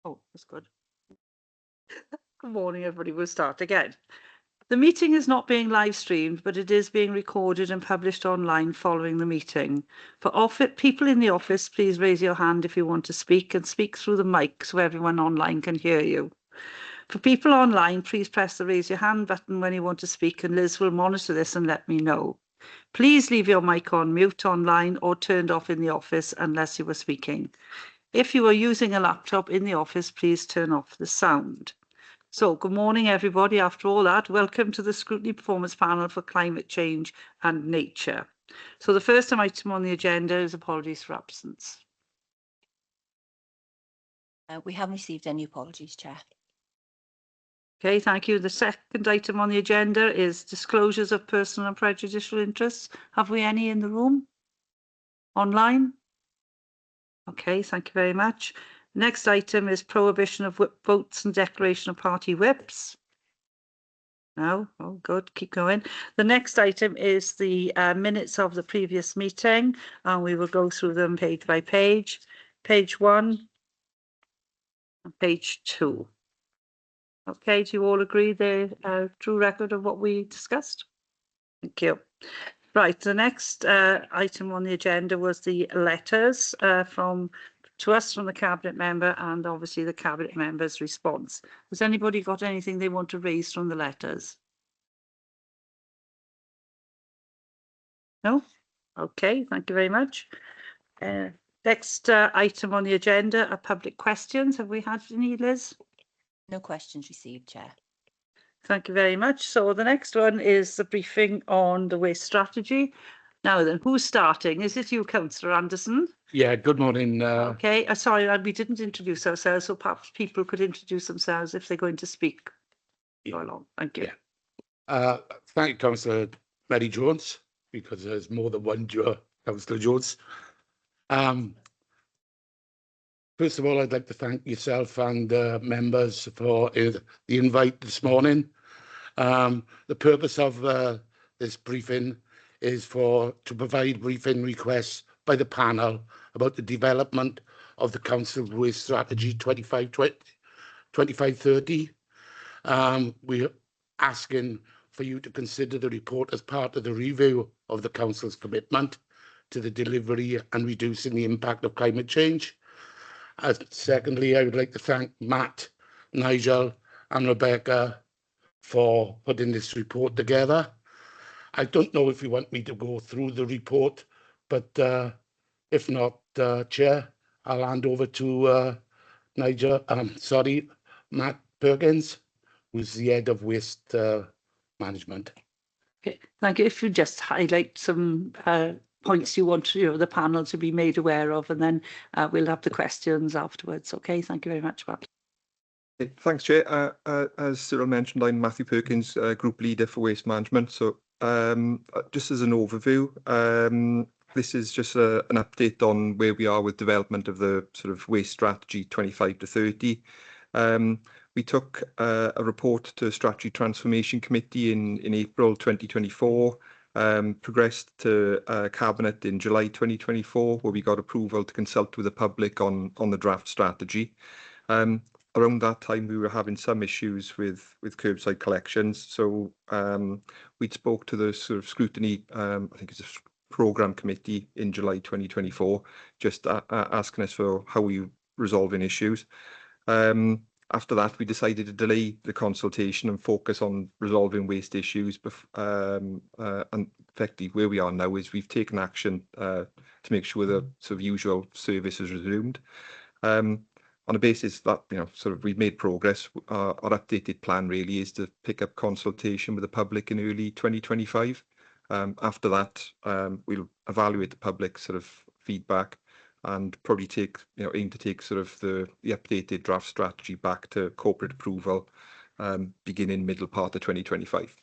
Oh, that's good. Good morning, everybody. We'll start again. The meeting is not being live streamed, but it is being recorded and published online following the meeting. For people in the office, please raise your hand if you want to speak and speak through the mic so everyone online can hear you. For people online, please press the raise your hand button when you want to speak and Liz will monitor this and let me know. Please leave your mic on mute online or turned off in the office unless you were speaking. If you are using a laptop in the office, please turn off the sound. So, good morning, everybody. After all that, welcome to the Scrutiny Performance Panel for Climate Change and Nature. So, the first item on the agenda is apologies for absence. We haven't received any apologies, Chair. Okay, thank you. The second item on the agenda is disclosures of personal and prejudicial interests. Have we any in the room? Online? Okay, thank you very much. Next item is prohibition of whip votes and declaration of party whips. No? Oh, good. Keep going. The next item is the minutes of the previous meeting, and we will go through them page by page. Page 1 and page 2. Okay, do you all agree they're a true record of what we discussed? Thank you. Right, the next item on the agenda was the letters to us from the Cabinet member and obviously the Cabinet member's response. Has anybody got anything they want to raise from the letters? No? Okay, thank you very much. Next item on the agenda are public questions. Have we had any, Liz? No questions received, Chair. Thank you very much. So the next one is the briefing on the waste strategy. Now then, who's starting? Is it you, Councillor Anderson? Yeah, good morning. Okay, sorry, we didn't introduce ourselves, so perhaps people could introduce themselves if they're going to speak. Go along. Thank you. Yeah. Thank you, Councillor Mary Jones, because there's more than one Councillor Jones. First of all, I'd like to thank yourself and members for the invite this morning. The purpose of this briefing is to provide briefing requests by the panel about the development of the Council's Waste Strategy 2530. We're asking for you to consider the report as part of the review of the Council's commitment to the delivery and reducing the impact of climate change. Secondly, I would like to thank Matt, Nigel and Rebecca for putting this report together. I don't know if you want me to go through the report, but if not, Chair, I'll hand over to Matt Perkins, who's the head of waste management. Okay, thank you. If you just highlight some points you want the panel to be made aware of, and then we'll have the questions afterwards. Okay, thank you very much, Matt. Thanks, Chair. As Cyril mentioned, I'm Matthew Perkins, Group Leader for Waste Management. So just as an overview, this is just an update on where we are with development of the sort of Waste Strategy 25 to 30. We took a report to Strategy Transformation Committee in April 2024, progressed to Cabinet in July 2024, where we got approval to consult with the public on the draft strategy. Around that time, we were having some issues with curbside collections. So we spoke to the sort of Scrutiny, I think it's a programme committee in July 2024, just asking us for how we resolving issues. After that, we decided to delay the consultation and focus on resolving waste issues. And effectively, where we are now is we've taken action to make sure the sort of usual service is resumed. On a basis that, sort of we've made progress, our updated plan really is to pick up consultation with the public in early 2025. After that, we'll evaluate the public sort of feedback and probably aim to take sort of the updated draft strategy back to corporate approval beginning middle part of 2025.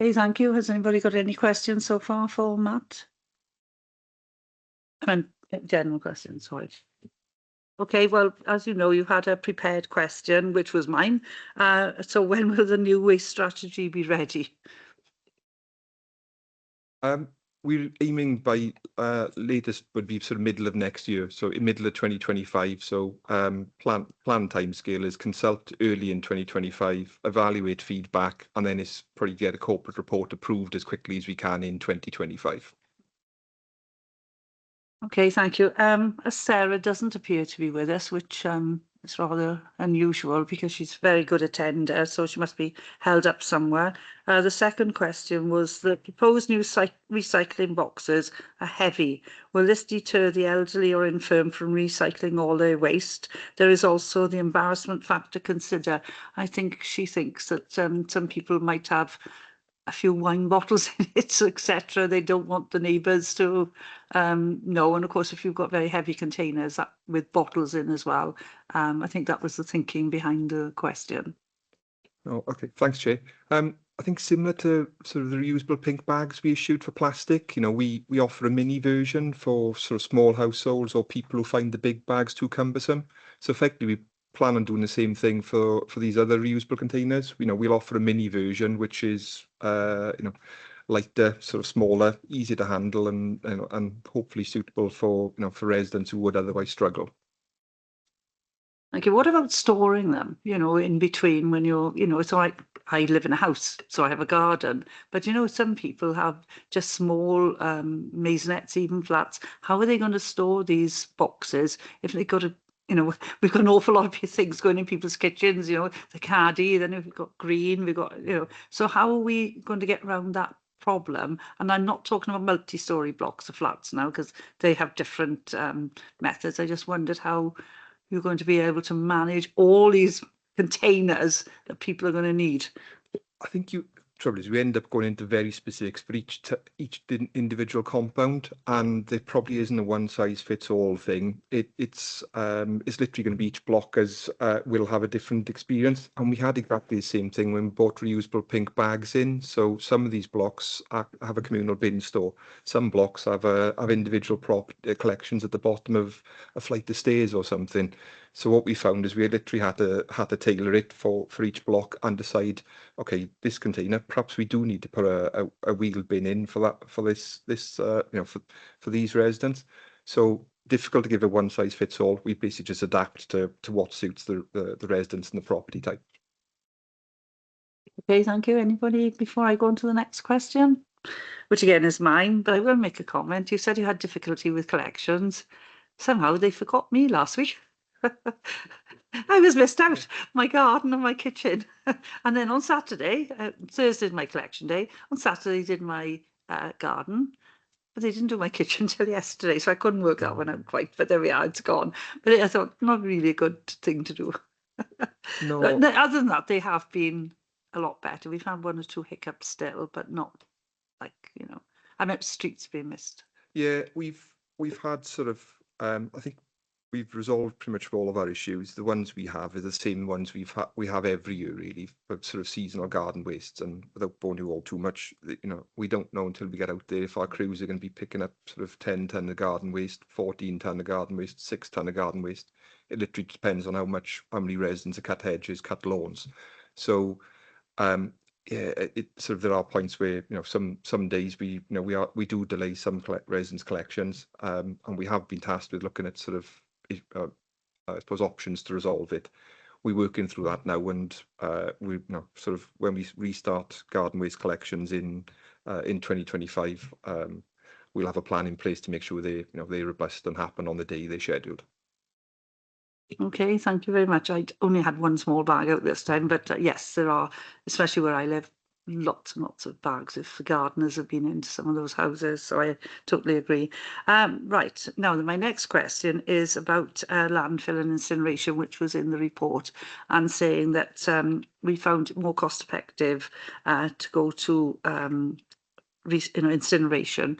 Okay, thank you. Has anybody got any questions so far for Matt? And general questions, sorry. Okay, well, as you know, you had a prepared question, which was mine. So when will the new waste strategy be ready? we're aiming by latest would be sort of middle of next year, so in middle of 2025. So plan timescale is consult early in 2025, evaluate feedback, and then it's probably get a corporate report approved as quickly as we can in 2025. Okay, thank you. As Sarah doesn't appear to be with us, which is rather unusual because she's a very good attender, so she must be held up somewhere. The second question was the proposed new recycling boxes are heavy. Will this deter the elderly or infirm from recycling all their waste? There is also the embarrassment factor to consider. I think she thinks that some people might have a few wine bottles in it, etc. They don't want the neighbours to know. And of course, if you've got very heavy containers with bottles in as well, I think that was the thinking behind the question. Oh, okay. Thanks, Chair. I think similar to sort of the reusable pink bags we issued for plastic, we offer a mini version for sort of small households or people who find the big bags too cumbersome. So effectively, we plan on doing the same thing for these other reusable containers. We'll offer a mini version, which is, lighter, sort of smaller, easy to handle, and hopefully suitable for, for residents who would otherwise struggle. Okay, what about storing them, in between when you're, it's all right, I live in a house, so I have a garden, but some people have just small maisonettes, even flats. How are they going to store these boxes if they've got we've got an awful lot of things going in people's kitchens, the caddy, then we've got green, we've got, so how are we going to get around that problem? And I'm not talking about multi-storey blocks of flats now, because they have different methods. I just wondered how you're going to be able to manage all these containers that people are going to need. I think trouble is we end up going into very specifics for each individual compound, and there probably isn't a one size fits all thing. It's literally going to be each block will have a different experience, and we had exactly the same thing when we bought reusable pink bags in. So some of these blocks have a communal bin store. Some blocks have individual collections at the bottom of a flight of stairs or something. So what we found is we literally had to tailor it for each block and decide, okay, this container, perhaps we do need to put a wheel bin in for these residents. So difficult to give a one size fits all. We basically just adapt to what suits the residents and the property type. Okay, thank you. Anybody before I go on to the next question, which again is mine, but I will make a comment. You said you had difficulty with collections. Somehow they forgot me last week. I was missed out, my garden and my kitchen. And then on Saturday, Thursday is my collection day. On Saturday, they did my garden, but they didn't do my kitchen till yesterday. So I couldn't work that one out quite, but there we are, it's gone. But I thought, not really a good thing to do. No. Other than that, they have been a lot better. We've had one or two hiccups still, but not like, I meant streets being missed. Yeah, we've had sort of, I think we've resolved pretty much all of our issues. The ones we have are the same ones we have every year, really, for sort of seasonal garden wastes. And without boring you all too much, we don't know until we get out there if our crews are going to be picking up sort of 10 tonne of garden waste, 14 tonne of garden waste, 6 tonne of garden waste. It literally depends on how many residents have cut hedges, cut lawns. So, yeah, it sort of, there are points where some days we do delay some residents' collections, and we have been tasked with looking at sort of I suppose options to resolve it. We're working through that now, and we sort of when we restart garden waste collections in 2025, we'll have a plan in place to make sure they're robust and happen on the day they're scheduled. Okay, thank you very much. I only had one small bag out this time, but yes, there are, especially where I live, lots and lots of bags if the gardeners have been into some of those houses. So I totally agree. Right, now my next question is about landfill and incineration, which was in the report, and saying that we found it more cost effective to go to incineration,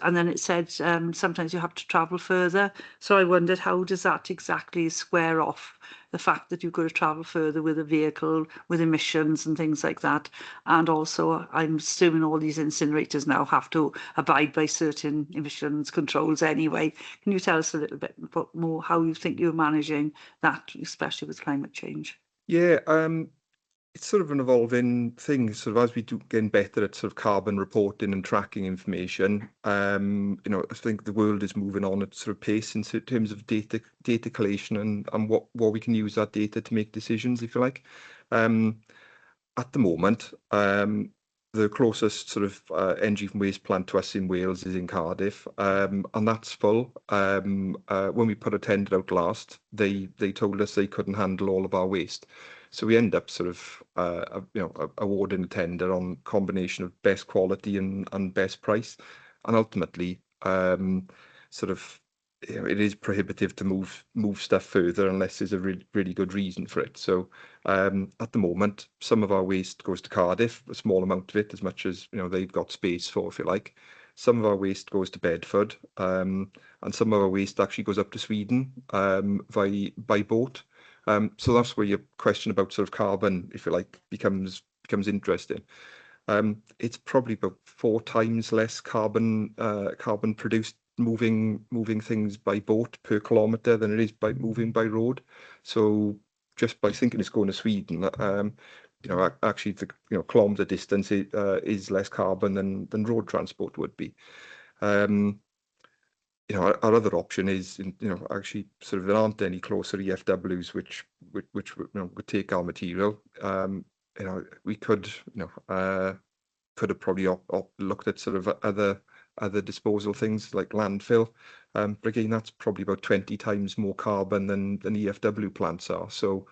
and then it said sometimes you have to travel further. So I wondered, how does that exactly square off the fact that you've got to travel further with a vehicle, with emissions and things like that? And also, I'm assuming all these incinerators now have to abide by certain emissions controls anyway. Can you tell us a little bit more how you think you're managing that, especially with climate change? Yeah, it's sort of an evolving thing. Sort of as we do getting better at sort of carbon reporting and tracking information, you know, I think the world is moving on at sort of pace in terms of data collation and what we can use that data to make decisions, if you like. At the moment, the closest sort of energy from waste plant to us in Wales is in Cardiff, and that's full. When we put a tender out last, they told us they couldn't handle all of our waste. So we end up sort of, you know, awarding a tender on combination of best quality and best price, and ultimately, sort of, you know, it is prohibitive to move stuff further unless there's a really good reason for it. So at the moment, some of our waste goes to Cardiff, a small amount of it, as much as, you know, they've got space for, if you like. Some of our waste goes to Bedford, and some of our waste actually goes up to Sweden by boat. So that's where your question about sort of carbon, if you like, becomes interesting. It's probably about 4 times less carbon produced moving things by boat per kilometre than it is by moving by road. So just by thinking it's going to Sweden, you know, actually the, you know, kilometre distance is less carbon than road transport would be. You know, our other option is, you know, actually sort of there aren't any closer EFWs which you know, would take our material. You know, we could, you know, could have probably looked at sort of other disposal things like landfill, but again, that's probably about 20 times more carbon than EFW plants are. So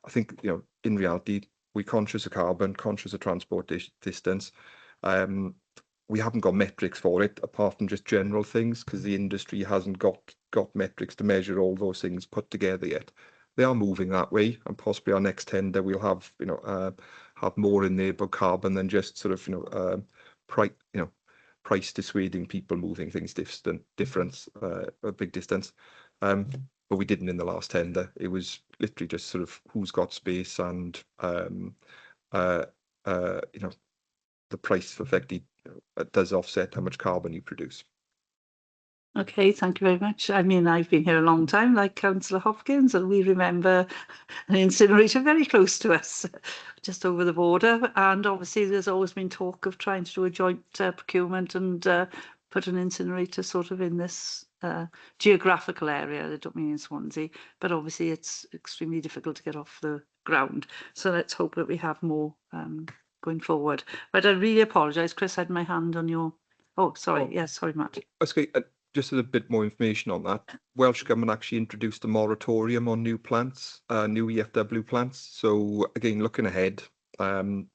I think, you know, in reality, we're conscious of carbon, conscious of transport distance. We haven't got metrics for it apart from just general things, because the industry hasn't got metrics to measure all those things put together yet. They are moving that way, and possibly our next tender we'll have, you know, have more in there about carbon than just sort of, you know, price dissuading people moving things different, a big distance. But we didn't in the last tender. It was literally just sort of who's got space and you know, the price effectively does offset how much carbon you produce. Okay, thank you very much. I mean, I've been here a long time, like Councillor Hopkins, and we remember an incinerator very close to us, just over the border. And obviously, there's always been talk of trying to do a joint procurement and put an incinerator sort of in this geographical area. I don't mean in Swansea, but obviously it's extremely difficult to get off the ground. So let's hope that we have more going forward. But I really apologise, Chris, I had my hand on your... Oh, sorry. Yes, sorry, Matt. Okay. Just a bit more information on that. Welsh Government actually introduced a moratorium on new plants, new EFW plants. So again, looking ahead,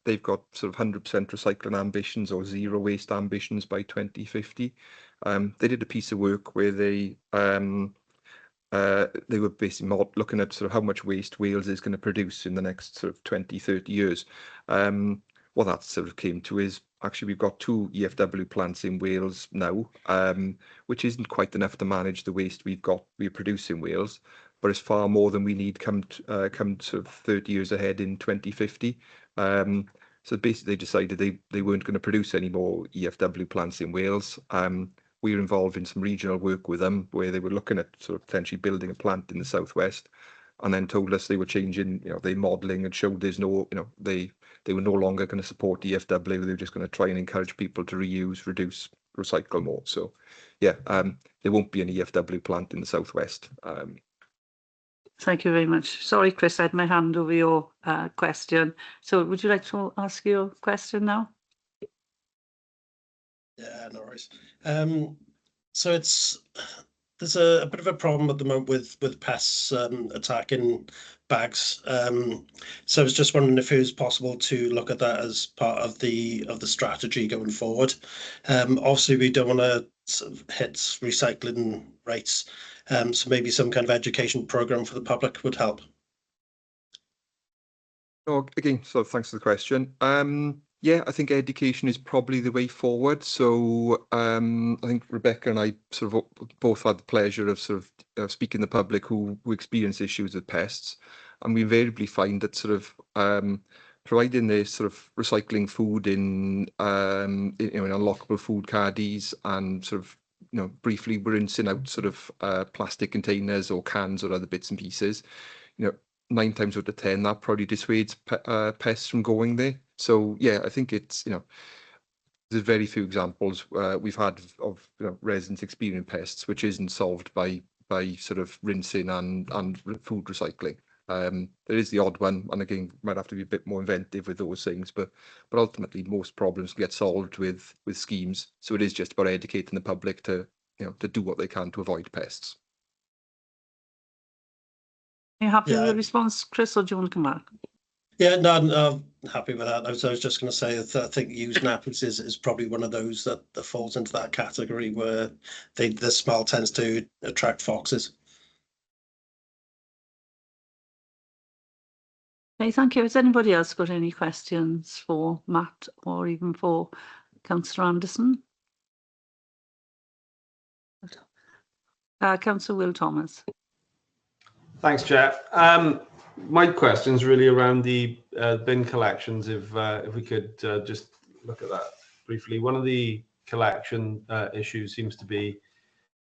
they've got sort of 100% recycling ambitions or zero waste ambitions by 2050. They did a piece of work where they were basically looking at sort of how much waste Wales is going to produce in the next sort of 20, 30 years. What that sort of came to is actually we've got 2 EFW plants in Wales now, which isn't quite enough to manage the waste we're producing in Wales, but it's far more than we need come sort of 30 years ahead in 2050. So basically they decided they weren't going to produce any more EFW plants in Wales. We were involved in some regional work with them where they were looking at sort of potentially building a plant in the southwest, and then told us they were changing, you know, they modelling and showed there's no, you know, they were no longer going to support EFW. They were just going to try and encourage people to reuse, reduce, recycle more. So, yeah, there won't be an EFW plant in the southwest. Thank you very much. Sorry, Chris, I had my hand over your question. So would you like to ask your question now? Yeah, no worries. So there's a bit of a problem at the moment with pests attacking bags. So I was just wondering if it was possible to look at that as part of the strategy going forward. Obviously, we don't want to sort of hit recycling rates, so maybe some kind of education program for the public would help. Oh, again, so thanks for the question. Yeah, I think education is probably the way forward. So I think Rebecca and I sort of both had the pleasure of sort of speaking to the public who experience issues with pests, and we invariably find that sort of providing this sort of recycling food in you know, in unlockable food caddies, and sort of, you know, briefly rinsing out sort of plastic containers or cans or other bits and pieces, you know, 9 times out of 10 that probably dissuades pests from going there. So yeah, I think it's, there's very few examples we've had of residents experiencing pests which isn't solved by sort of rinsing and food recycling. There is the odd one, and again, might have to be a bit more inventive with those things, but ultimately most problems get solved with schemes. So it is just about educating the public to to do what they can to avoid pests. Are you happy with Yeah. the response, Chris, or do you want to come back? Yeah, no, I'm happy with that. I was just going to say that I think used nappies is probably one of those that falls into that category where the smell tends to attract foxes. Okay, thank you. Has anybody else got any questions for Matt or even for Councillor Anderson? Councillor Will Thomas. Thanks, Chair. My question's really around the bin collections. If we could just look at that briefly. One of the collection issues seems to be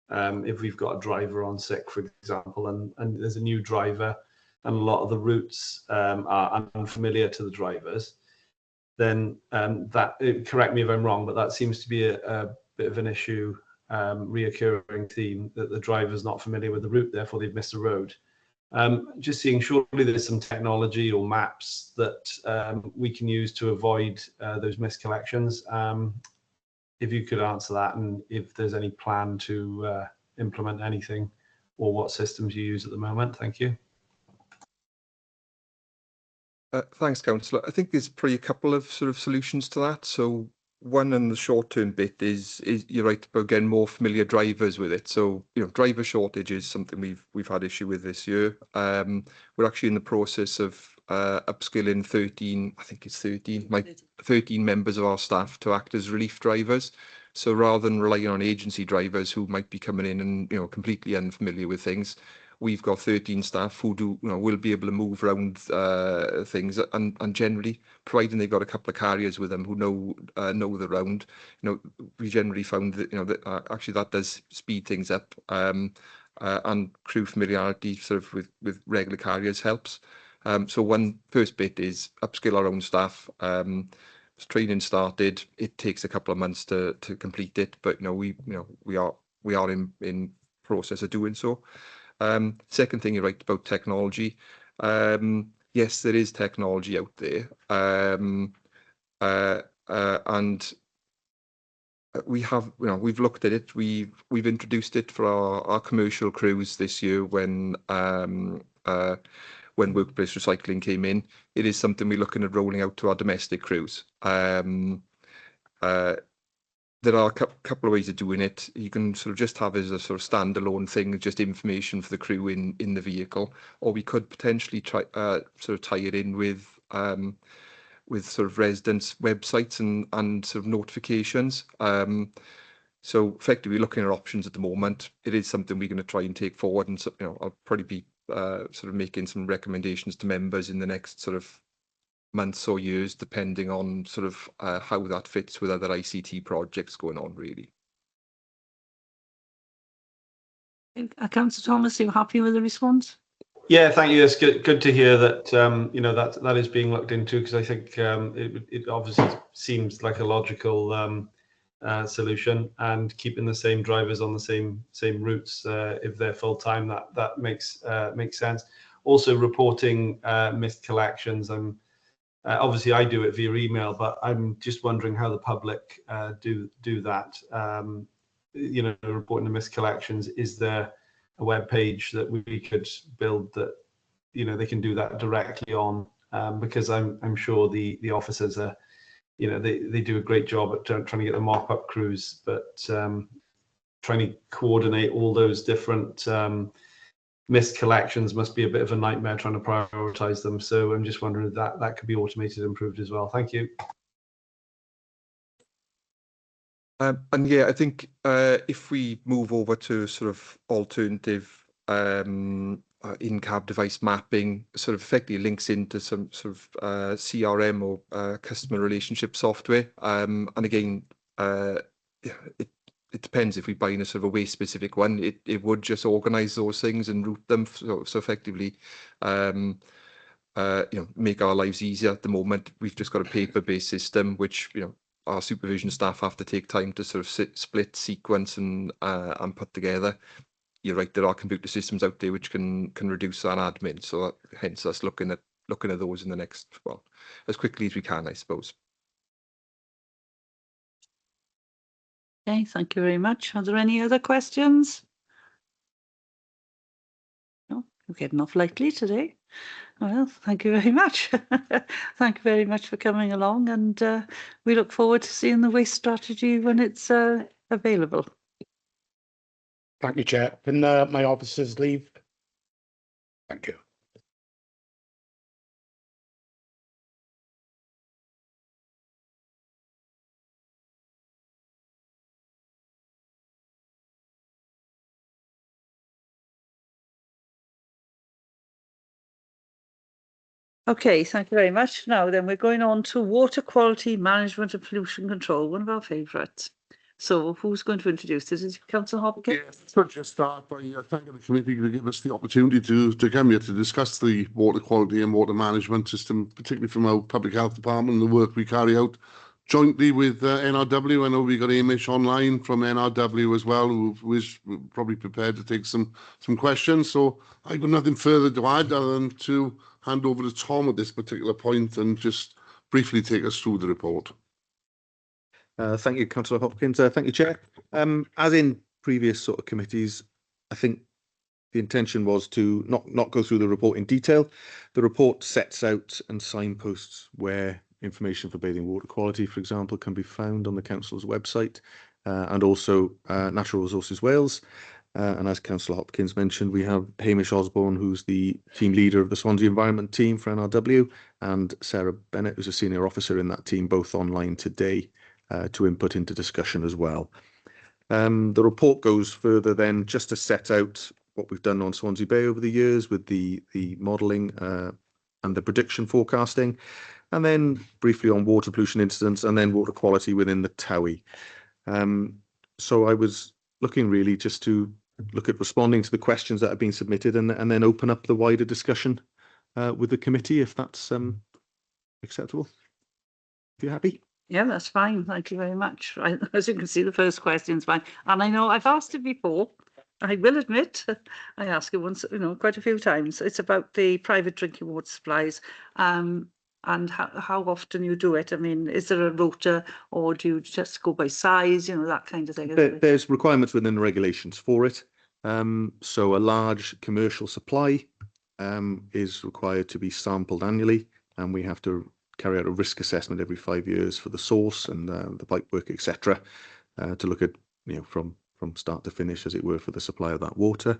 if we've got a driver on sick, for example, and there's a new driver, and a lot of the routes are unfamiliar to the drivers, then correct me if I'm wrong, but that seems to be a bit of an issue, reoccurring theme, that the driver's not familiar with the route, therefore they've missed a road. Just seeing, surely there's some technology or maps that we can use to avoid those miscollections. If you could answer that, and if there's any plan to implement anything, or what systems you use at the moment. Thank you. Thanks, Councillor. I think there's probably a couple of sort of solutions to that. So one in the short-term bit is you're right about getting more familiar drivers with it. So driver shortage is something we've had issue with this year. We're actually in the process of upskilling 13 members of our staff to act as relief drivers. So rather than relying on agency drivers who might be coming in and completely unfamiliar with things, we've got 13 staff who will be able to move around things, and generally, providing they've got a couple of carriers with them who know the round, we generally found that that actually that does speed things up, and crew familiarity sort of with regular carriers helps. So one first bit is upskill our own staff. Training started. It takes a couple of months to complete it, but we are in process of doing so. Second thing, you're right about technology. Yes, there is technology out there, and we've looked at it. We've introduced it for our commercial crews this year when workplace recycling came in. It is something we're looking at rolling out to our domestic crews. There are a couple of ways of doing it. You can sort of just have as a sort of standalone thing, just information for the crew in the vehicle, or we could potentially try sort of tie it in with sort of residents' websites and sort of notifications. So effectively looking at options at the moment. It is something we're going to try and take forward, and so, I'll probably be sort of making some recommendations to members in the next sort of months or years, depending on sort of how that fits with other ICT projects going on, really. Councillor Thomas, are you happy with the response? Yeah, thank you. It's good to hear that that is being looked into, because I think it obviously seems like a logical solution, and keeping the same drivers on the same routes if they're full time, that makes sense. Also, reporting missed collections. Obviously I do it via email, but I'm just wondering how the public do that. Reporting the missed collections. Is there a web page that we could build that they can do that directly on? Because I'm sure the officers are, they do a great job at trying to get the mop-up crews, but trying to coordinate all those different missed collections must be a bit of a nightmare, trying to prioritize them. So I'm just wondering if that could be automated and improved as well. Thank you. And yeah, I think if we move over to sort of alternative in-cab device mapping, sort of effectively links into some sort of CRM or customer relationship software. And again, it depends if we buy in a sort of a waste specific one. It would just organise those things and route them so effectively. Make our lives easier. At the moment, we've just got a paper-based system, which our supervision staff have to take time to sort of split, sequence, and put together. You're right, there are computer systems out there which can reduce that admin. So hence us looking at those in the next, well, as quickly as we can, I suppose. Okay, thank you very much. Are there any other questions? No, you're getting off lightly today. Well, thank you very much. Thank you very much for coming along, and we look forward to seeing the waste strategy when it's available. Thank you, Chair. Can my officers leave? Thank you. Okay, thank you very much. Now then, we're going on to water quality management and pollution control, one of our favourites. So who's going to introduce this? Is it Councillor Hopkins? Yes, so just start by thanking the committee to give us the opportunity to come here to discuss the water quality and water management system, particularly from our public health department and the work we carry out jointly with NRW. I know we got Amish online from NRW as well, who is probably prepared to take some questions. So I've got nothing further to add other than to hand over to Tom at this particular point and just briefly take us through the report. Thank you, Councillor Hopkins. Thank you, Chair. As in previous sort of committees, I think the intention was to not go through the report in detail. The report sets out and signposts where information for bathing water quality, for example, can be found on the Council's website, and also Natural Resources Wales. And as Councillor Hopkins mentioned, we have Hamish Osborne, who's the team leader of the Swansea Environment team for NRW, and Sarah Bennett, who's a senior officer in that team, both online today to input into discussion as well. The report goes further then just to set out what we've done on Swansea Bay over the years with the modelling and the prediction forecasting, and then briefly on water pollution incidents and then water quality within the TOWIE. So I was looking really just to look at responding to the questions that have been submitted and then open up the wider discussion with the committee, if that's acceptable. If you're happy. Yeah, that's fine. Thank you very much. Right, as you can see, the first question's fine. And I know I've asked it before. I will admit, I ask it once, quite a few times. It's about the private drinking water supplies and how often you do it. I mean, is there a rota or do you just go by size, that kind of thing? There's requirements within the regulations for it. So a large commercial supply is required to be sampled annually, and we have to carry out a risk assessment every 5 years for the source and the pipework, etc., to look at from start to finish, as it were, for the supply of that water.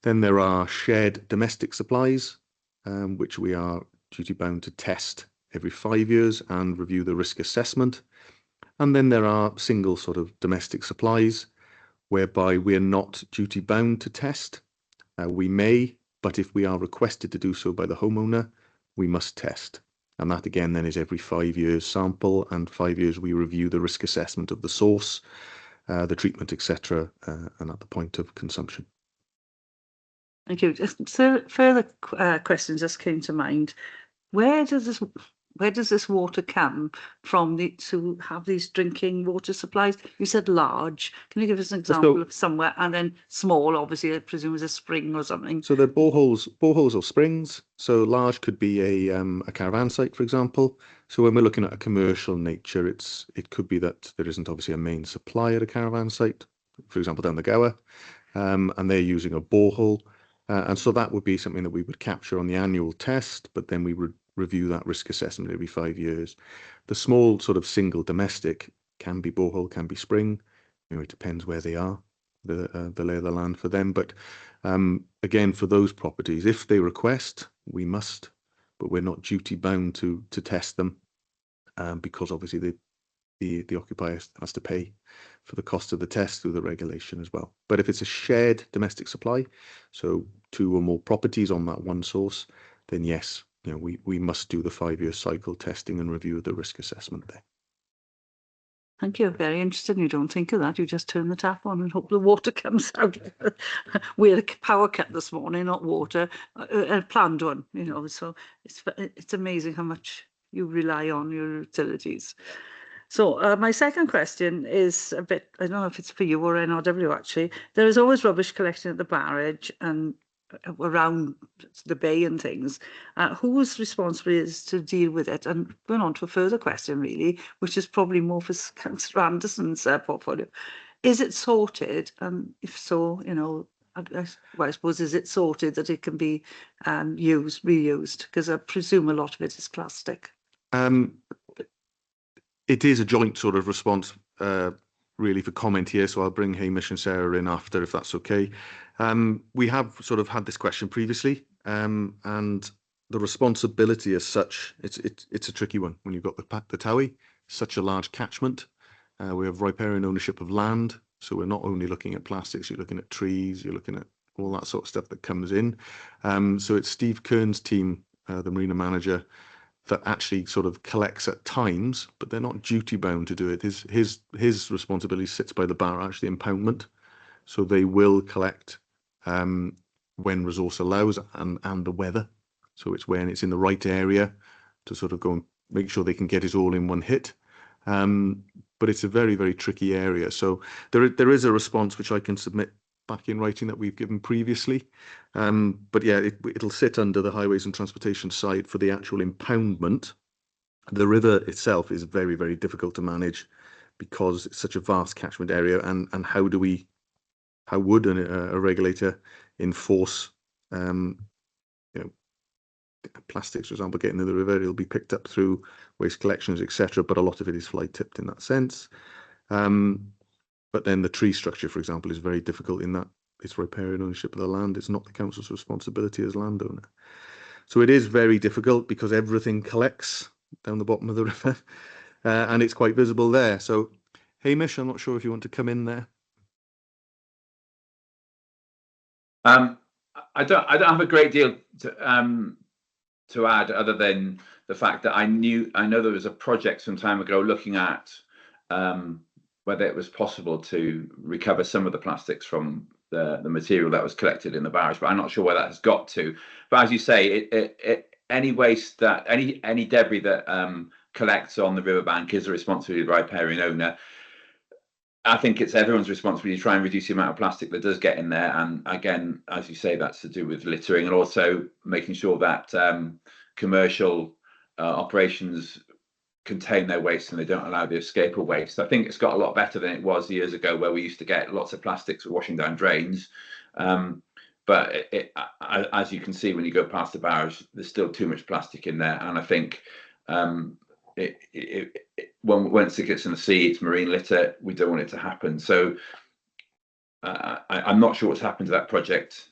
Then there are shared domestic supplies, which we are duty bound to test every 5 years and review the risk assessment. And then there are single sort of domestic supplies, whereby we're not duty bound to test. We may, but if we are requested to do so by the homeowner, we must test. And that again then is every 5 years sample, and 5 years we review the risk assessment of the source, the treatment, etc., and at the point of consumption. Thank you. Just further questions just came to mind. Where does this water come from to have these drinking water supplies? You said large. Can you give us an example of somewhere? And then small, obviously, I presume is a spring or something. So they're boreholes or springs. So large could be a caravan site, for example. So when we're looking at a commercial nature, it could be that there isn't obviously a main supply at a caravan site, for example, down the Gower, and they're using a borehole. And so that would be something that we would capture on the annual test, but then we would review that risk assessment every 5 years. The small sort of single domestic can be borehole, can be spring. It depends where they are, the lay of the land for them. But again, for those properties, if they request, we must, but we're not duty bound to test them because obviously the occupier has to pay for the cost of the test through the regulation as well. But if it's a shared domestic supply, so 2 or more properties on that one source, then yes, we must do the 5 year cycle testing and review the risk assessment there. Thank you. Very interesting. You don't think of that. You just turn the tap on and hope the water comes out. We had a power cut this morning, not water, a planned one, you know, so it's amazing how much you rely on your utilities. So my second question is a bit, I don't know if it's for you or NRW actually. There is always rubbish collection at the barrage and around the bay and things. Whose responsibility is to deal with it? And going on to a further question really, which is probably more for Councillor Anderson's portfolio. Is it sorted? And if so, you know, I suppose, is it sorted that it can be reused? Because I presume a lot of it is plastic. It is a joint sort of response, really, for comment here. So I'll bring Hamish and Sarah in after, if that's okay. We have sort of had this question previously, and the responsibility as such, it's a tricky one when you've got the Towie, such a large catchment. We have riparian ownership of land, so we're not only looking at plastics, you're looking at trees, you're looking at all that sort of stuff that comes in. So it's Steve Kern's team, the marina manager, that actually sort of collects at times, but they're not duty bound to do it. His responsibility sits by the barrage, the impoundment. So they will collect when resource allows and the weather. So it's when it's in the right area to sort of go and make sure they can get it all in one hit. But it's a very, very tricky area. So there is a response which I can submit back in writing that we've given previously. But yeah, it'll sit under the Highways and Transportation side for the actual impoundment. The river itself is very, very difficult to manage because it's such a vast catchment area. And how would a regulator enforce, you know, plastics, for example, getting into the river? It'll be picked up through waste collections, etc. But a lot of it is fly tipped in that sense. But then the tree structure, for example, is very difficult in that it's riparian ownership of the land. It's not the council's responsibility as landowner. So it is very difficult because everything collects down the bottom of the river, and it's quite visible there. So, Hamish, I'm not sure if you want to come in there. I don't have a great deal to add other than the fact that I know there was a project some time ago looking at whether it was possible to recover some of the plastics from the material that was collected in the barrage, but I'm not sure where that has got to. But as you say, any waste that any debris that collects on the riverbank is the responsibility of the riparian owner. I think it's everyone's responsibility to try and reduce the amount of plastic that does get in there. And again, as you say, that's to do with littering and also making sure that commercial operations contain their waste and they don't allow the escape of waste. I think it's got a lot better than it was years ago, where we used to get lots of plastics washing down drains. But as you can see, when you go past the barrage, there's still too much plastic in there. And I think once it gets in the sea, it's marine litter. We don't want it to happen. So I'm not sure what's happened to that project.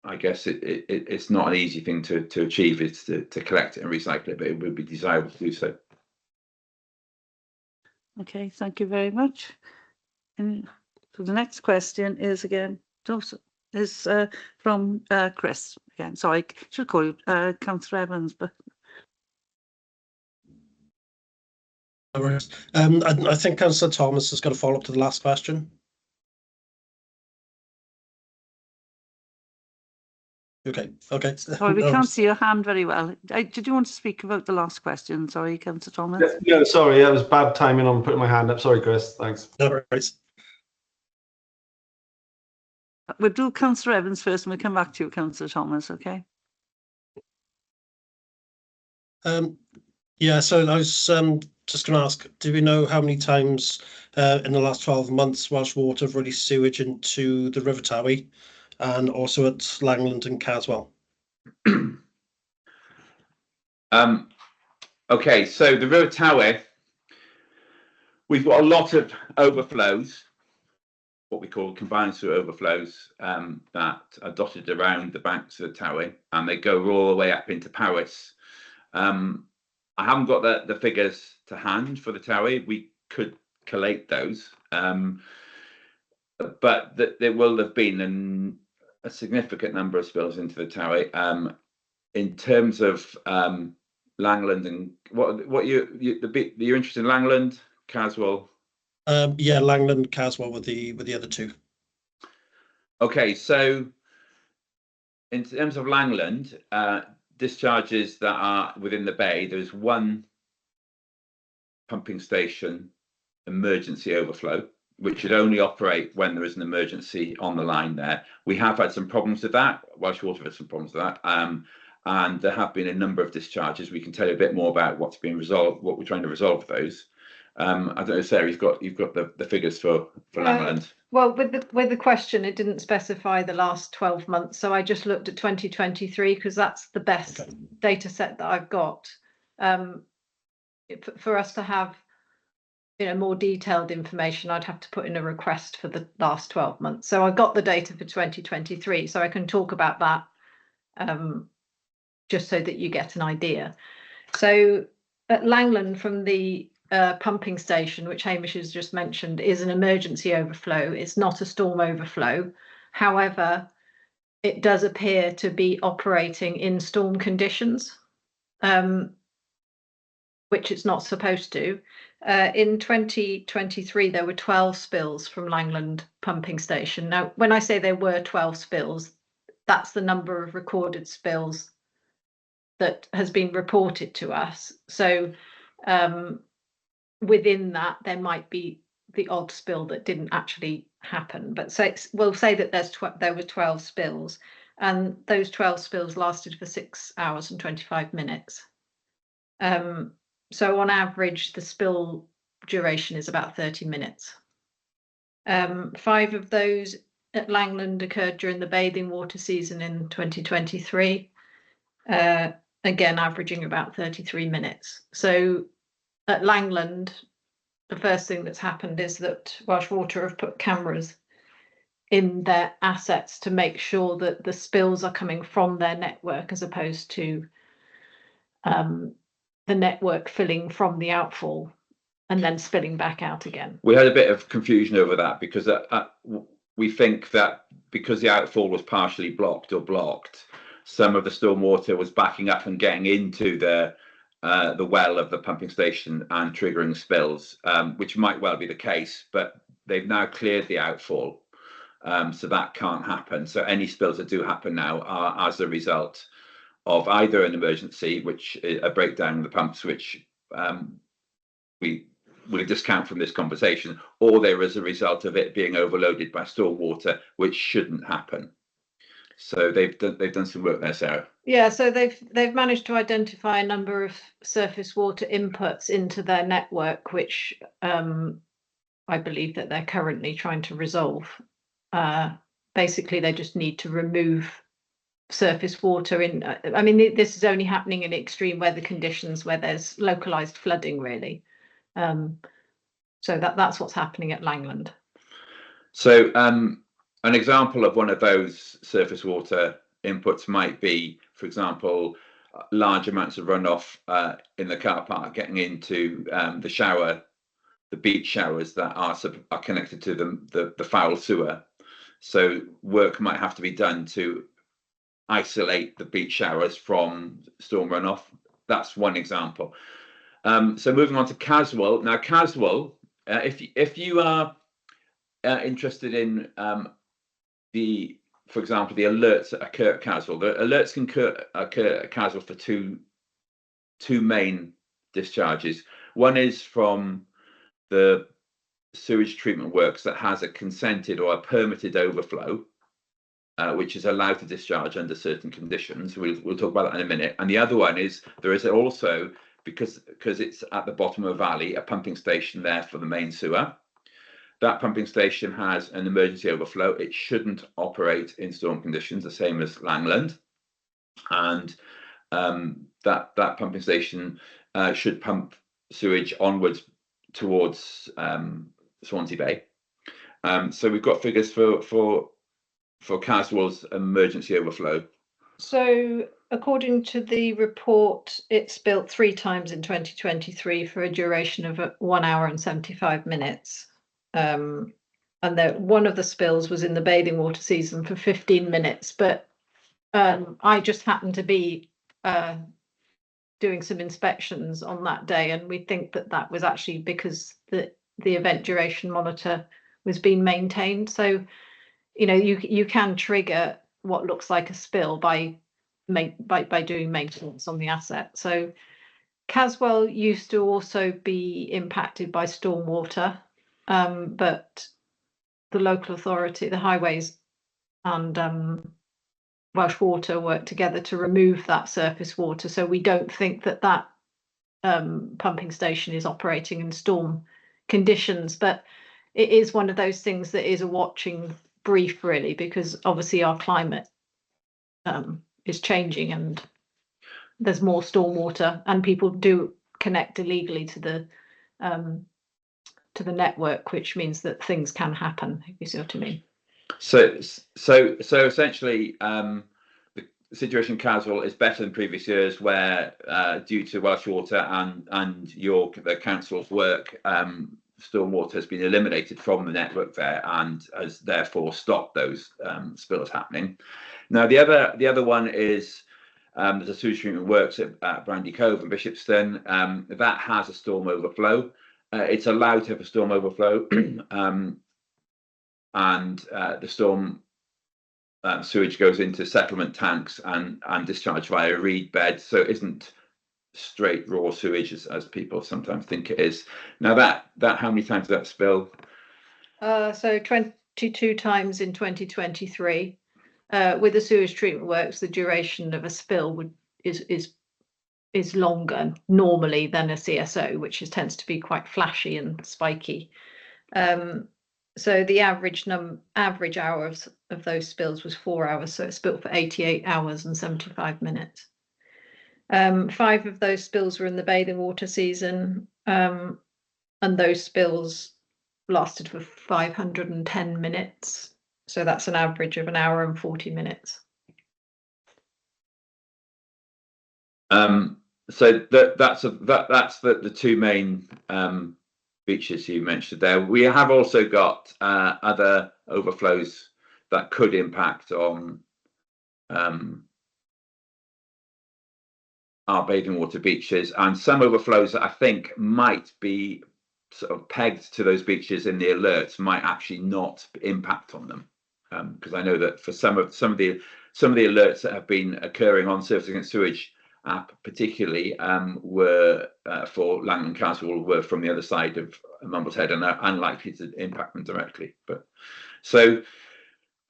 I guess it's not an easy thing to achieve. It's to collect it and recycle it, but it would be desirable to do so. Okay, thank you very much. And so the next question is again from Chris again. Sorry, I should call you Councillor Evans, but. I think Councillor Thomas has got a follow up to the last question. Okay. Sorry, we can't see your hand very well. Did you want to speak about the last question? Sorry, Councillor Thomas. No, sorry, that was bad timing on putting my hand up. Sorry, Chris. Thanks. No worries. We'll do Councillor Evans first, and we'll come back to you, Councillor Thomas. Okay. Yeah. So I was just going to ask, do we know how many times in the last 12 months Welsh Water have released sewage into the River Towie? And also at Langland and Caswell. Okay, so the River Towie, we've got a lot of overflows, what we call combined sewer overflows, that are dotted around the banks of the Towie, and they go all the way up into Powys. I haven't got the figures to hand for the Towie. We could collate those, but there will have been a significant number of spills into the Towie. In terms of Langland and what you're interested in, Langland, Caswell? Yeah, Langland, Caswell with the other two. Okay, so in terms of Langland, discharges that are within the bay, there's one pumping station emergency overflow, which should only operate when there is an emergency on the line there. We have had some problems with that. Welsh Water had some problems with that. And there have been a number of discharges. We can tell you a bit more about what's been resolved, what we're trying to resolve those. I don't know, Sarah, you've got the figures for Langland. Well, with the question, it didn't specify the last 12 months, so I just looked at 2023 because that's the best data set that I've got. For us to have, more detailed information, I'd have to put in a request for the last 12 months. So I got the data for 2023, so I can talk about that just so that you get an idea. So at Langland, from the pumping station, which Hamish has just mentioned, is an emergency overflow. It's not a storm overflow. However, it does appear to be operating in storm conditions, which it's not supposed to. In 2023, there were 12 spills from Langland pumping station. Now, when I say there were 12 spills, that's the number of recorded spills that has been reported to us. So within that, there might be the odd spill that didn't actually happen. But so we'll say that there were 12 spills, and those 12 spills lasted for 6 hours and 25 minutes. So on average, the spill duration is about 30 minutes. 5 of those at Langland occurred during the bathing water season in 2023, again averaging about 33 minutes. So at Langland, the first thing that's happened is that Welsh Water have put cameras in their assets to make sure that the spills are coming from their network as opposed to the network filling from the outfall and then spilling back out again. We had a bit of confusion over that because we think that because the outfall was partially blocked, some of the storm water was backing up and getting into the well of the pumping station and triggering spills, which might well be the case, but they've now cleared the outfall, so that can't happen. So any spills that do happen now are as a result of either an emergency, which is a breakdown in the pumps, which we will discount from this conversation, or they're as a result of it being overloaded by storm water, which shouldn't happen. So they've done some work there, Sarah. Yeah, so they've managed to identify a number of surface water inputs into their network, which I believe that they're currently trying to resolve. Basically, they just need to remove surface water in. I mean, this is only happening in extreme weather conditions where there's localized flooding, really. So that's what's happening at Langland. So an example of one of those surface water inputs might be, for example, large amounts of runoff in the car park getting into the shower, the beach showers that are connected to the foul sewer. So work might have to be done to isolate the beach showers from storm runoff. That's one example. So moving on to Caswell. Now, Caswell, if you are interested in for example, the alerts that occur at Caswell, the alerts can occur at Caswell for two main discharges. One is from the sewage treatment works that has a consented or a permitted overflow, which is allowed to discharge under certain conditions. We'll talk about that in a minute. And the other one is there is also, because it's at the bottom of a valley, a pumping station there for the main sewer. That pumping station has an emergency overflow. It shouldn't operate in storm conditions, the same as Langland. And that pumping station should pump sewage onwards towards Swansea Bay. So we've got figures for Caswell's emergency overflow. So according to the report, it's built 3 times in 2023 for a duration of 1 hour and 75 minutes. And one of the spills was in the bathing water season for 15 minutes, but I just happened to be doing some inspections on that day, and we think that that was actually because the event duration monitor was being maintained. So, you know, you can trigger what looks like a spill by doing maintenance on the asset. So Caswell used to also be impacted by stormwater, but the local authority, the highways and Welsh Water work together to remove that surface water. So we don't think that that pumping station is operating in storm conditions, but it is one of those things that is a watching brief, really, because obviously our climate is changing and there's more stormwater, and people do connect illegally to the network, which means that things can happen, if you see what I mean. So essentially, the situation in Caswell is better than previous years, where due to Welsh Water and the council's work, stormwater has been eliminated from the network there and has therefore stopped those spills happening. Now the other one is there's a sewage treatment works at Brandy Cove and Bishopston that has a storm overflow. It's allowed to have a storm overflow, and the storm sewage goes into settlement tanks and discharged via a reed bed, so it isn't straight raw sewage as people sometimes think it is. Now that how many times did that spill? So 22 times in 2023. With the sewage treatment works, the duration of a spill is longer normally than a CSO, which tends to be quite flashy and spiky. So the average hours of those spills was 4 hours, so it spilled for 88 hours and 75 minutes. 5 of those spills were in the bathing water season, and those spills lasted for 510 minutes. So that's an average of 1 hour and 40 minutes. So that's the two main beaches you mentioned there. We have also got other overflows that could impact on our bathing water beaches, and some overflows that I think might be sort of pegged to those beaches in the alerts might actually not impact on them, because I know that for some of the alerts that have been occurring on Surface Against Sewage app particularly were for Langland Caswell were from the other side of Mumbles Head and are unlikely to impact them directly. But so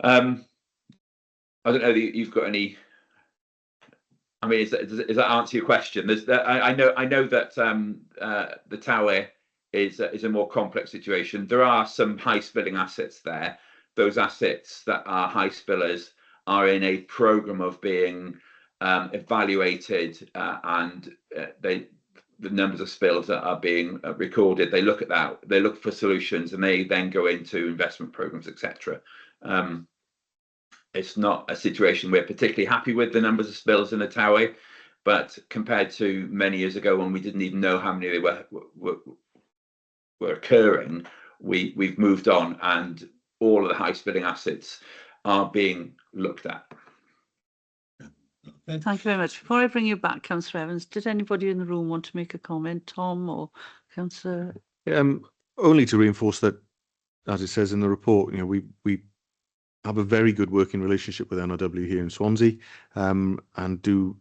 I don't know that you've got any. I mean, does that answer your question? I know that the tower is a more complex situation. There are some high spilling assets there. Those assets that are high spillers are in a program of being evaluated, and the numbers of spills that are being recorded. They look at that. They look for solutions, and they then go into investment programs, etc. It's not a situation we're particularly happy with, the numbers of spills in the tower, but compared to many years ago when we didn't even know how many they were occurring, we've moved on, and all of the high spilling assets are being looked at. Thank you very much. Before I bring you back, Councillor Evans, did anybody in the room want to make a comment, Tom or Councillor? Only to reinforce that, as it says in the report, you know, we have a very good working relationship with NRW here in Swansea, and do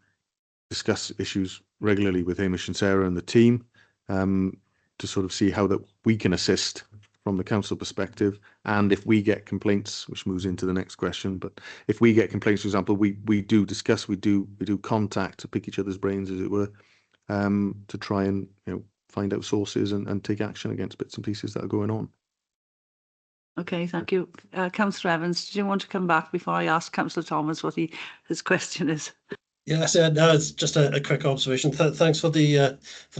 discuss issues regularly with Hamish and Sarah and the team, to sort of see how that we can assist from the council perspective. And if we get complaints, which moves into the next question, but if we get complaints, for example, we do discuss, we do contact to pick each other's brains, as it were, to try and, you know, find out sources and take action against bits and pieces that are going on. Okay, thank you. Councillor Evans, did you want to come back before I ask Councillor Thomas what his question is? Yeah, so no, it's just a quick observation. Thanks for the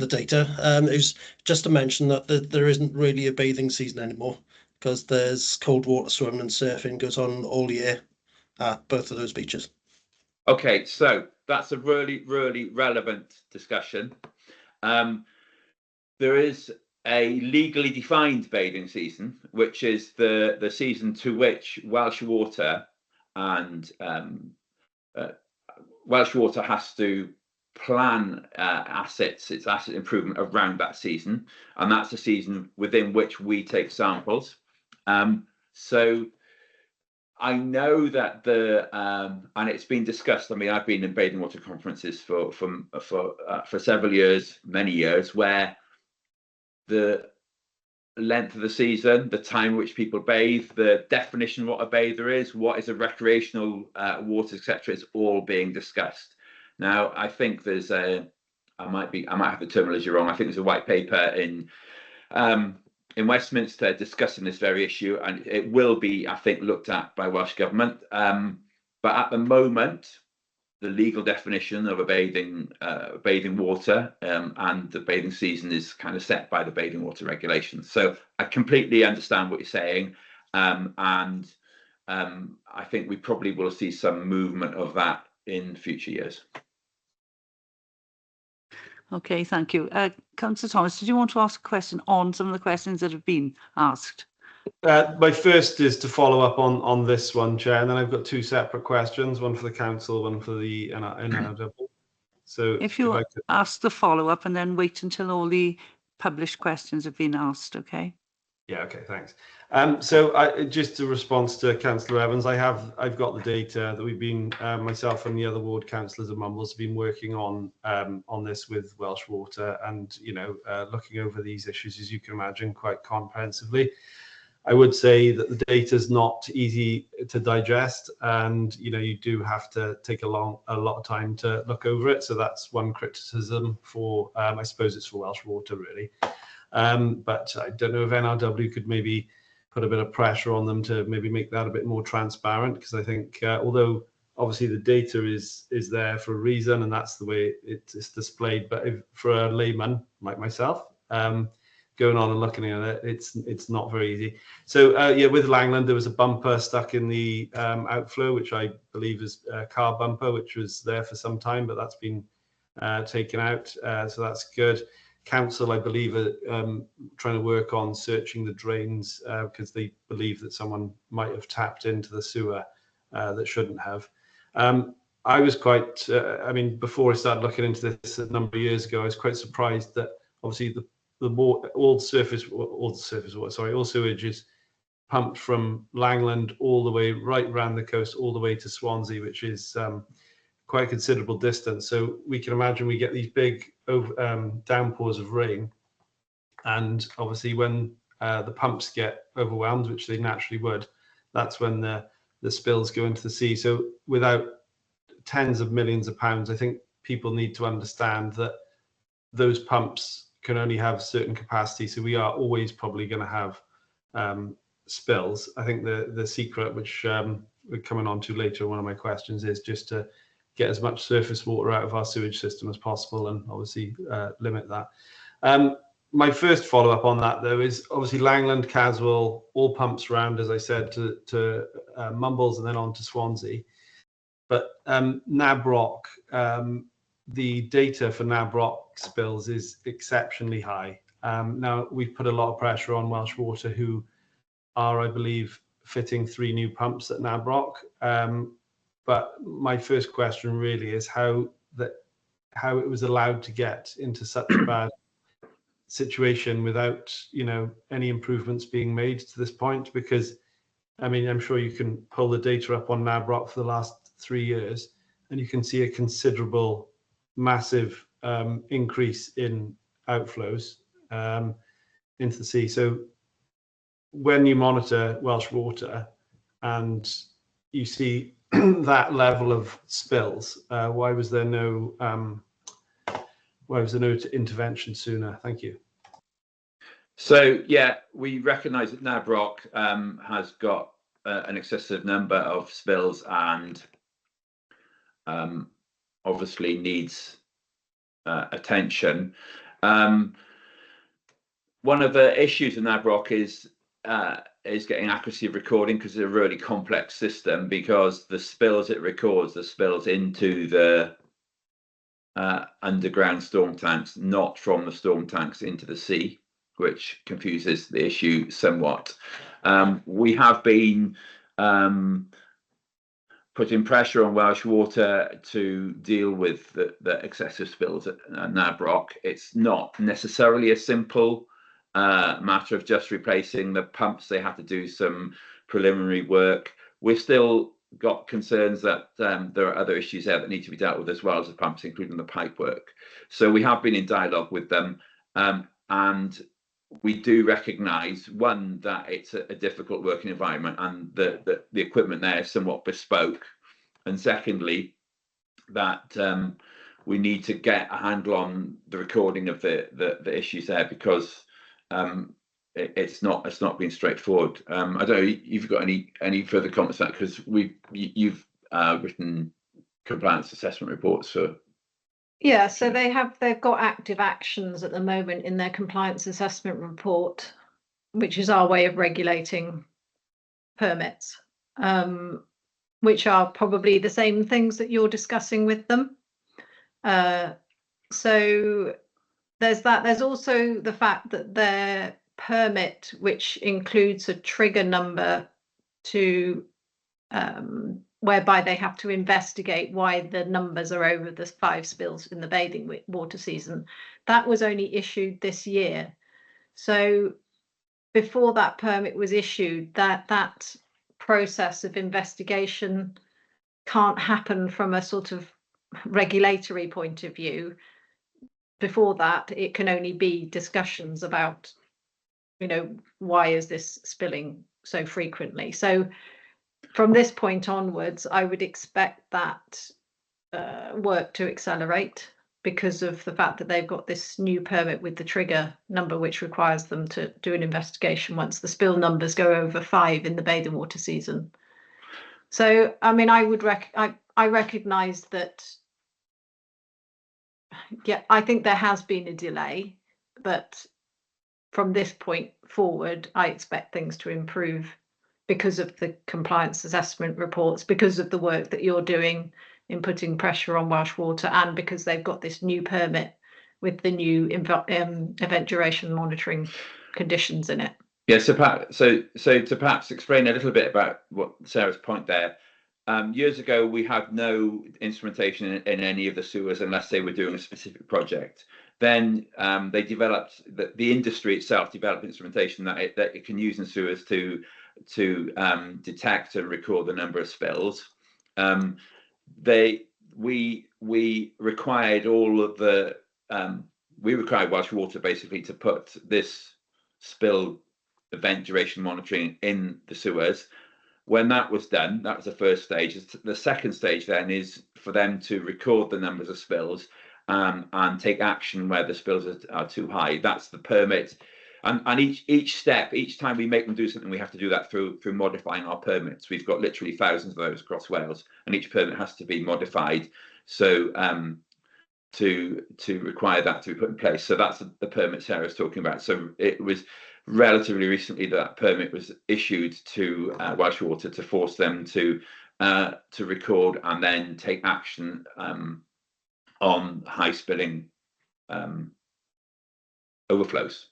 data. It was just to mention that there isn't really a bathing season anymore, because there's cold water swimming and surfing goes on all year at both of those beaches. Okay, so that's a really, really relevant discussion. There is a legally defined bathing season, which is the season to which Welsh Water and Welsh Water has to plan its asset improvement around that season, and that's the season within which we take samples. So I know that and it's been discussed. I mean, I've been in bathing water conferences for several years, many years, where the length of the season, the time in which people bathe, the definition of what a bather is, what is a recreational water, etc., is all being discussed. Now, I think there's I might have the terminology wrong. I think there's a white paper in Westminster discussing this very issue, and it will be, I think, looked at by Welsh Government. But at the moment, the legal definition of a bathing water and the bathing season is kind of set by the bathing water regulations. So I completely understand what you're saying, and I think we probably will see some movement of that in future years. Okay, thank you. Councillor Thomas, did you want to ask a question on some of the questions that have been asked? My first is to follow up on this one, Chair, and then I've got two separate questions, one for the council, one for the NRW. So If you ask the follow-up and then wait until all the published questions have been asked, okay? Yeah, okay, thanks. So just a response to Councillor Evans, I've got the data that we've been, myself and the other ward councillors of Mumbles have been working on this with Welsh Water, and looking over these issues, as you can imagine, quite comprehensively. I would say that the data is not easy to digest, and you do have to take a lot of time to look over it. So that's one criticism for, I suppose it's for Welsh Water really. But I don't know if NRW could maybe put a bit of pressure on them to maybe make that a bit more transparent, because I think although obviously the data is there for a reason and that's the way it's displayed, but if, for a layman like myself, going on and looking at it, it's not very easy. So yeah, with Langland there was a bumper stuck in the outflow, which I believe is a car bumper, which was there for some time, but that's been taken out, so that's good. Council, I believe, are trying to work on searching the drains because they believe that someone might have tapped into the sewer that shouldn't have. I was quite, I mean, before I started looking into this a number of years ago, I was quite surprised that obviously all sewage is pumped from Langland all the way right around the coast, all the way to Swansea, which is quite a considerable distance. So we can imagine we get these big downpours of rain, and obviously when the pumps get overwhelmed, which they naturally would, that's when the spills go into the sea. So without tens of millions of pounds, I think people need to understand that those pumps can only have certain capacity. So we are always probably going to have spills. I think the secret, which we're coming on to later in one of my questions, is just to get as much surface water out of our sewage system as possible, and obviously limit that. My first follow-up on that, though, is obviously Langland, Caswell, all pumps round, as I said, to Mumbles and then on to Swansea. But Nabrock, the data for Nabrock spills is exceptionally high. Now, we've put a lot of pressure on Welsh Water, who are, I believe, fitting 3 new pumps at Nabrock. But my first question really is how it was allowed to get into such a bad situation without, any improvements being made to this point. Because, I mean, I'm sure you can pull the data up on Nabrock for the last 3 years, and you can see a considerable, massive increase in outflows into the sea. So when you monitor Welsh Water and you see that level of spills, why was there no intervention sooner? Thank you. So yeah, we recognise that Nabrock has got an excessive number of spills and obviously needs attention. One of the issues in Nabrock is getting accuracy of recording, because it's a really complex system, because the spills it records the spills into the underground storm tanks, not from the storm tanks into the sea, which confuses the issue somewhat. We have been putting putting pressure on Welsh Water to deal with the excessive spills at Nabrock. It's not necessarily a simple matter of just replacing the pumps. They have to do some preliminary work. We've still got concerns that there are other issues there that need to be dealt with as well as the pumps, including the pipe work. So we have been in dialogue with them, and we do recognise, one, that it's a difficult working environment and the equipment there is somewhat bespoke, and secondly, that we need to get a handle on the recording of the issues there, because it's not been straightforward. I don't know if you've got any further comments on that, because you've written compliance assessment reports for. Yeah, so they've got active actions at the moment in their compliance assessment report, which is our way of regulating permits, which are probably the same things that you're discussing with them. So there's that. There's also the fact that their permit, which includes a trigger number to whereby they have to investigate why the numbers are over the 5 spills in the bathing water season, that was only issued this year. So before that permit was issued, that process of investigation can't happen from a sort of regulatory point of view. Before that, it can only be discussions about, why is this spilling so frequently? So from this point onwards, I would expect that work to accelerate, because of the fact that they've got this new permit with the trigger number, which requires them to do an investigation once the spill numbers go over 5 in the bathing water season. So, I mean, I recognise that, yeah, I think there has been a delay, but from this point forward, I expect things to improve because of the compliance assessment reports, because of the work that you're doing in putting pressure on Welsh Water, and because they've got this new permit with the new event duration monitoring conditions in it. Yeah, so to perhaps explain a little bit about what Sarah's point there. Years ago, we had no instrumentation in any of the sewers unless they were doing a specific project. Then they developed, the industry itself developed instrumentation that it can use in sewers to detect and record the number of spills. We required Welsh Water basically to put this spill event duration monitoring in the sewers. When that was done, that was the first stage. The second stage then is for them to record the numbers of spills and take action where the spills are too high. That's the permit. And each step, each time we make them do something, we have to do that through modifying our permits. We've got literally thousands of those across Wales, and each permit has to be modified. So to require that to be put in place. So that's the permit Sarah's talking about. So it was relatively recently that permit was issued to Welsh Water to force them to record and then take action on high spilling overflows.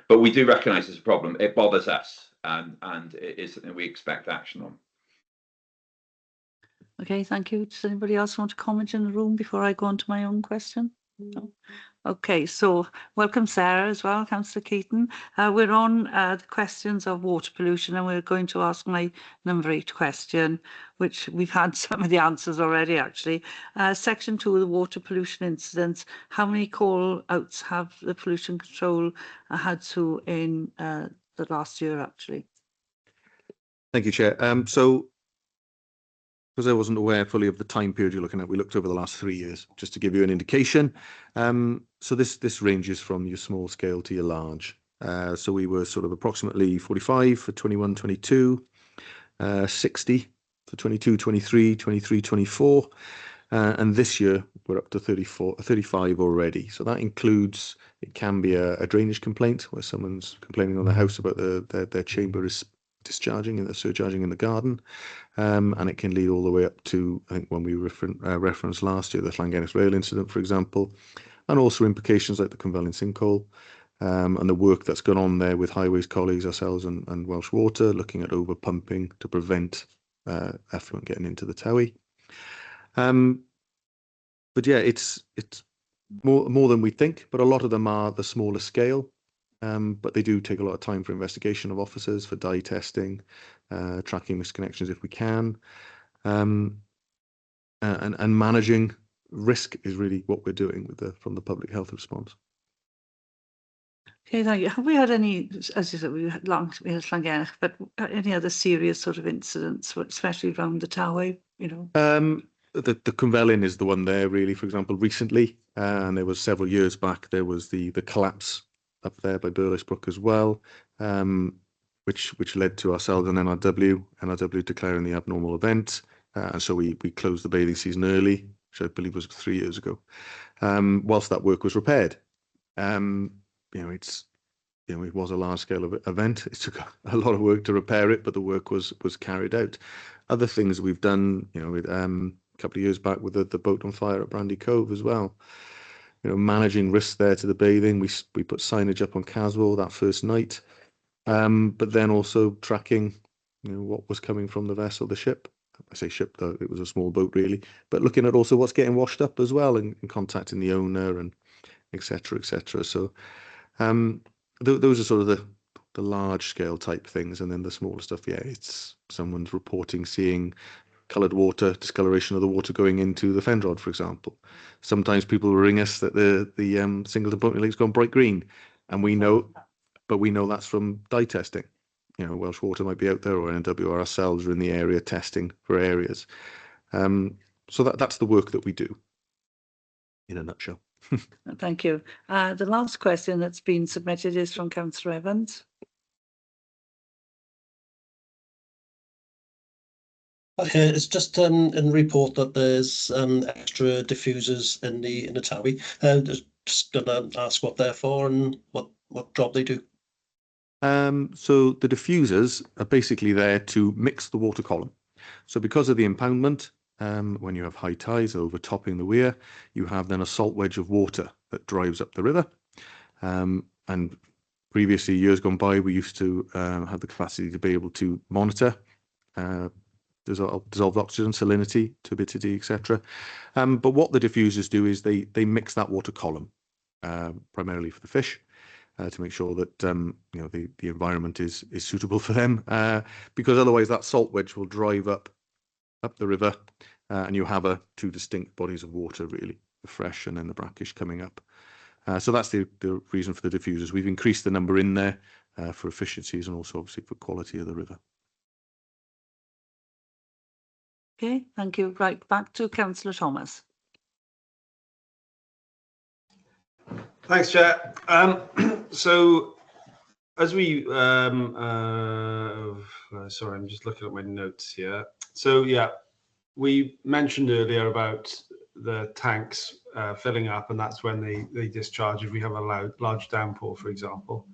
But we do recognise it's a problem. It bothers us, and it is something we expect action on. Okay, thank you. Does anybody else want to comment in the room before I go on to my own question? No. Okay, so welcome Sarah as well, Councillor Keaton. We're on the questions of water pollution, and we're going to ask my number 8 question, which we've had some of the answers already actually. Section 2 of the water pollution incidents, how many call outs have the pollution control had to in the last year actually? Thank you, Chair. So, because I wasn't aware fully of the time period you're looking at, we looked over the last 3 years, just to give you an indication. So this ranges from your small scale to your large. So we were sort of approximately 45 for 21, 22, 60 for 22, 23, 23, 24. And this year we're up to 35 already. So that includes, it can be a drainage complaint where someone's complaining on their house about their chamber is discharging and surcharging in the garden, and it can lead all the way up to, I think, when we referenced last year the Llangennis rail incident, for example, and also implications like the Cynfallen sinkhole, and the work that's gone on there with highways colleagues, ourselves and Welsh Water, looking at over pumping to prevent effluent getting into the Towie. But yeah, it's more than we think, but a lot of them are the smaller scale. But they do take a lot of time for investigation of officers, for dye testing, tracking misconnections if we can, and managing risk is really what we're doing with from the public health response. Okay, thank you. Have we had any, as you said, we had Llangennech, but any other serious sort of incidents, especially around the Tower, you know? The Cwmfelin is the one there, really, for example, recently, and there was several years back, there was the collapse up there by Burlesbrook as well, which led to ourselves and NRW declaring the abnormal event, and so we closed the bathing season early, which I believe was 3 years ago, whilst that work was repaired. You know, it was a large-scale event. It took a lot of work to repair it, but the work was carried out. Other things we've done, you know, with, a couple of years back with the boat on fire at Brandy Cove as well. You know, managing risks there to the bathing. We put signage up on Caswell that first night, but then also tracking, you know, what was coming from the vessel, the ship. I say ship, though it was a small boat really, but looking at also what's getting washed up as well, and contacting the owner and etc. etc. So those are sort of the large scale type things, and then the smaller stuff, yeah, it's someone's reporting seeing coloured water, discoloration of the water going into the fend rod, for example. Sometimes people will ring us that the Singleton pumping lake's gone bright green, and we know, but we know that's from dye testing. You know, Welsh Water might be out there, or NW or ourselves are in the area testing for areas. So that's the work that we do in a nutshell. Thank you. The last question that's been submitted is from Councillor Evans. It's just in the report that there's extra diffusers in the Towie. Just gonna ask what they're for and what job they do. So the diffusers are basically there to mix the water column. So because of the impoundment, when you have high tides overtopping the weir, you have then a salt wedge of water that drives up the river. And previously, years gone by, we used to have the capacity to be able to monitor dissolved oxygen, salinity, turbidity, etc. But what the diffusers do is they mix that water column, primarily for the fish, to make sure that you know, the environment is suitable for them, because otherwise that salt wedge will drive up the river, and you have two distinct bodies of water, really, the fresh and then the brackish coming up. So that's the reason for the diffusers. We've increased the number in there for efficiencies and also obviously for quality of the river. Okay, thank you. Right, back to Councillor Thomas. Thanks, Chair. So, as we, sorry, I'm just looking at my notes here. So, yeah, we mentioned earlier about the tanks filling up, and that's when they discharge if we have a large downpour, for example.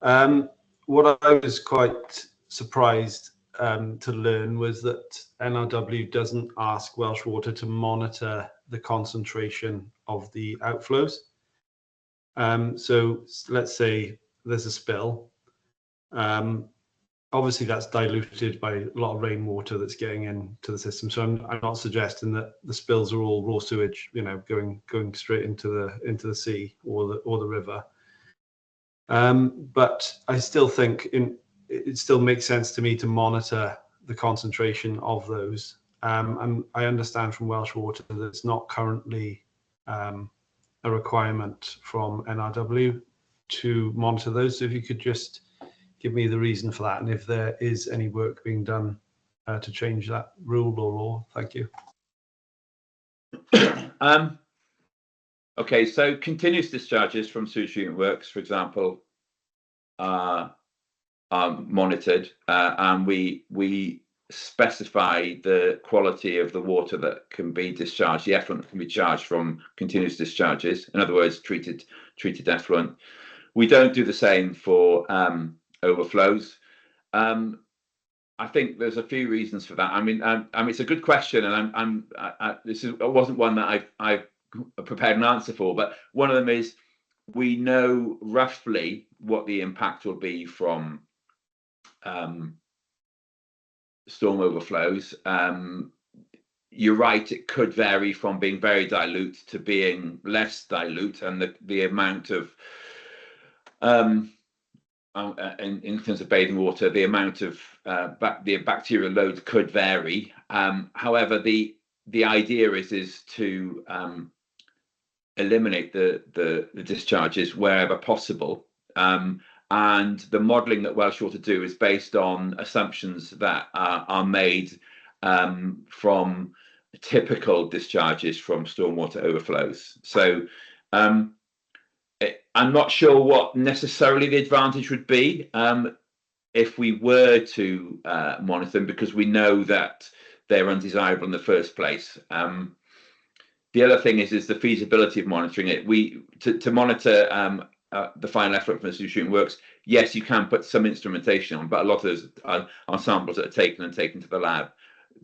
What I was quite surprised to learn was that NRW doesn't ask Welsh Water to monitor the concentration of the outflows. So let's say there's a spill. Obviously, that's diluted by a lot of rainwater that's getting into the system. So I'm not suggesting that the spills are all raw sewage, you know, going straight into the sea or the river. But I still think it still makes sense to me to monitor the concentration of those. And I understand from Welsh Water that it's not currently a requirement from NRW to monitor those. So if you could just give me the reason for that, and if there is any work being done to change that rule or law. Thank you. Okay, so continuous discharges from sewage treatment works, for example, are monitored, and we specify the quality of the water that can be discharged, the effluent that can be charged from continuous discharges. In other words, treated effluent. We don't do the same for overflows. I think there's a few reasons for that. I mean, it's a good question, and this wasn't one that I've prepared an answer for, but one of them is we know roughly what the impact will be from storm overflows. You're right, it could vary from being very dilute to being less dilute, and the amount of in terms of bathing water, the amount of the bacterial load could vary. However, the idea is to eliminate the discharges wherever possible. And the modelling that Welsh Water do is based on assumptions that are made from typical discharges from stormwater overflows. So I'm not sure what necessarily the advantage would be if we were to monitor them, because we know that they're undesirable in the first place. The other thing is the feasibility of monitoring it. To monitor the final effluent from the sewage treatment works, yes, you can put some instrumentation on, but a lot of those are samples that are taken to the lab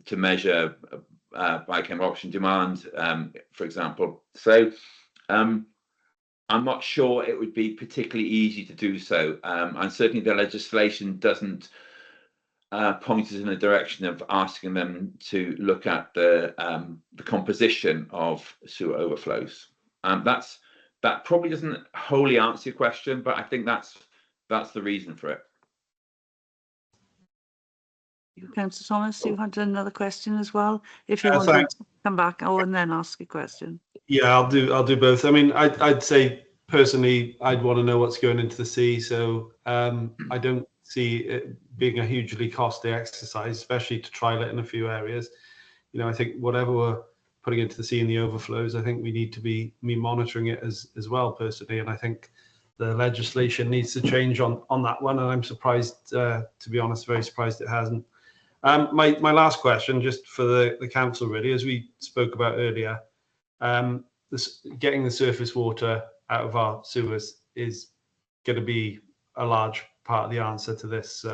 to measure biochemical oxygen demand, for example. So I'm not sure it would be particularly easy to do so, and certainly the legislation doesn't point us in a direction of asking them to look at the composition of sewer overflows. That probably doesn't wholly answer your question, but I think that's the reason for it. Councillor Thomas, you had another question as well. If you want thanks. to come back and then ask a question. Yeah, I'll do both. I mean, I'd say personally, I'd want to know what's going into the sea. So I don't see it being a hugely costly exercise, especially to trial it in a few areas. You know, I think whatever we're putting into the sea in the overflows, I think we need to be monitoring it as well, personally. And I think the legislation needs to change on that one. And I'm surprised, to be honest, very surprised it hasn't. My last question, just for the council, really, as we spoke about earlier, getting the surface water out of our sewers is going to be a large part of the answer to this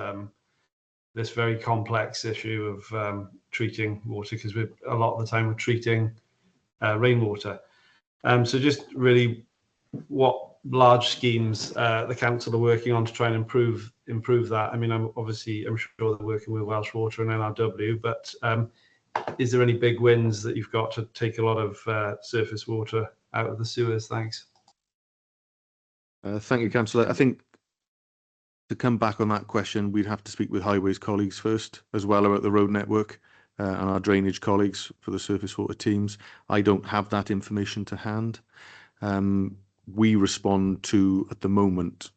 this very complex issue of treating water, because a lot of the time we're treating rainwater. So just really, what large schemes the council are working on to try and improve that? I mean, I'm sure they're working with Welsh Water and NRW, but is there any big wins that you've got to take a lot of surface water out of the sewers? Thanks. Thank you, Councillor. I think to come back on that question, we'd have to speak with Highways colleagues first, as well as at the road network and our drainage colleagues for the surface water teams. I don't have that information to hand. We respond to, at the moment,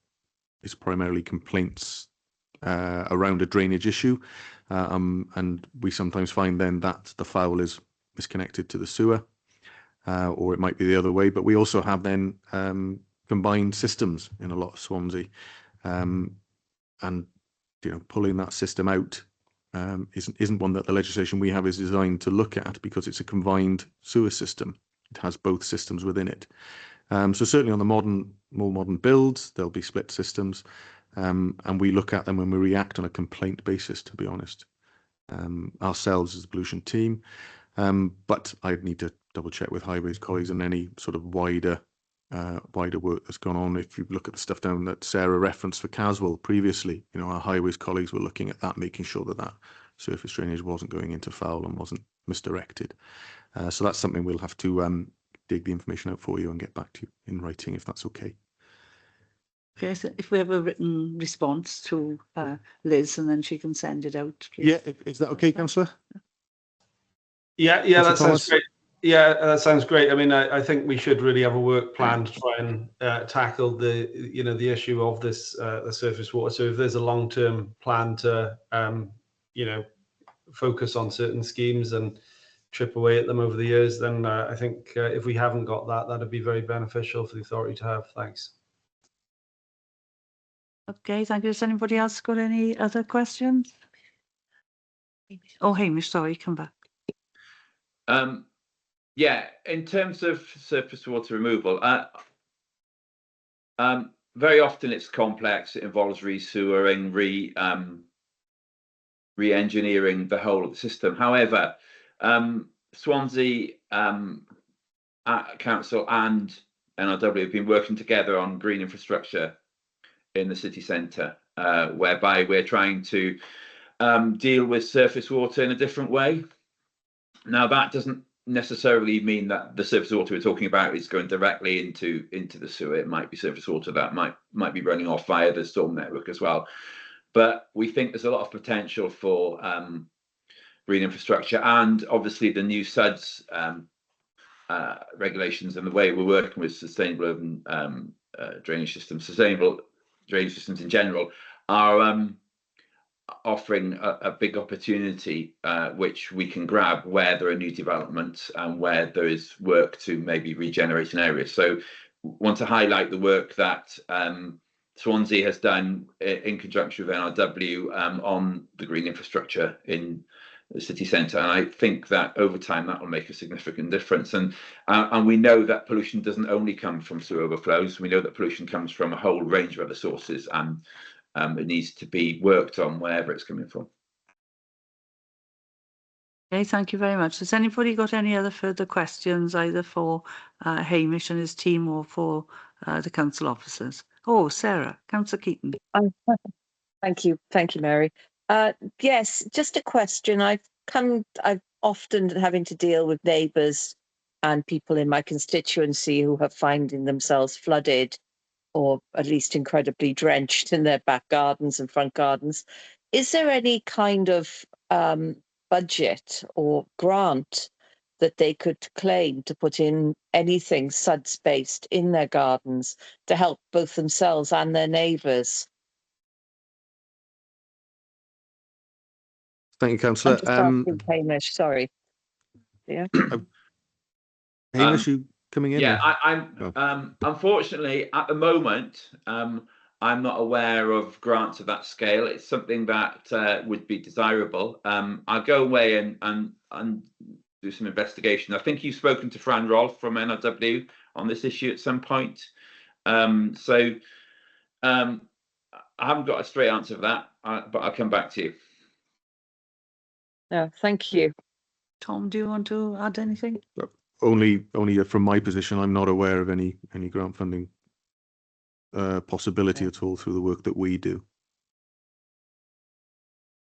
it's primarily complaints around a drainage issue, and we sometimes find then that the foul is connected to the sewer, or it might be the other way. But we also have then combined systems in a lot of Swansea, and pulling that system out isn't one that the legislation we have is designed to look at, because it's a combined sewer system. It has both systems within it. So certainly on the more modern builds, there'll be split systems, and we look at them when we react on a complaint basis, to be honest, ourselves as the pollution team. But I'd need to double check with Highways colleagues and any sort of wider work that's gone on. If you look at the stuff down that Sarah referenced for Caswell previously, our Highways colleagues were looking at that, making sure that surface drainage wasn't going into foul and wasn't misdirected. So that's something we'll have to dig the information out for you and get back to you in writing, if that's okay. Okay, so if we have a written response to Liz, and then she can send it out, please. Yeah, is that okay, Councillor? Yeah, that sounds great. Yeah, that sounds great. I mean, I think we should really have a work plan to try and tackle the issue of this the surface water. So if there's a long-term plan to focus on certain schemes and chip away at them over the years, then I think if we haven't got that, that'd be very beneficial for the authority to have. Thanks. Okay, thank you. Has anybody else got any other questions? Oh, Hamish, sorry, come back. Yeah, in terms of surface water removal, very often it's complex. It involves re-sewering, re-engineering the whole of the system. However, Swansea Council and NRW have been working together on green infrastructure in the city centre, whereby we're trying to deal with surface water in a different way. Now, that doesn't necessarily mean that the surface water we're talking about is going directly into the sewer. It might be surface water that might be running off via the storm network as well. But we think there's a lot of potential for green infrastructure, and obviously the new SUDS regulations and the way we're working with sustainable drainage systems, sustainable drainage systems in general, are offering a big opportunity which we can grab where there are new developments and where there is work to maybe regenerate an area. So want to highlight the work that Swansea has done in conjunction with NRW on the green infrastructure in the city centre, and I think that over time that will make a significant difference. And we know that pollution doesn't only come from sewer overflows. We know that pollution comes from a whole range of other sources, and it needs to be worked on wherever it's coming from. Okay, thank you very much. Has anybody got any other further questions, either for Hamish and his team or for the council officers? Oh, Sarah, Councillor Keaton. Thank you, Mary. Yes, just a question. I've often having to deal with neighbours and people in my constituency who have finding themselves flooded, or at least incredibly drenched in their back gardens and front gardens. Is there any kind of budget or grant that they could claim to put in anything SUDS based in their gardens to help both themselves and their neighbours? Thank you, Councillor. I'm just asking Hamish, sorry. Yeah. Hamish, you coming in? Yeah, or? I'm unfortunately at the moment I'm not aware of grants of that scale. It's something that would be desirable. I'll go away and do some investigation. I think you've spoken to Fran Rolfe from NRW on this issue at some point. So I haven't got a straight answer for that, but I'll come back to you. No, thank you. Tom, do you want to add anything? Only from my position, I'm not aware of any grant funding possibility at all through the work that we do.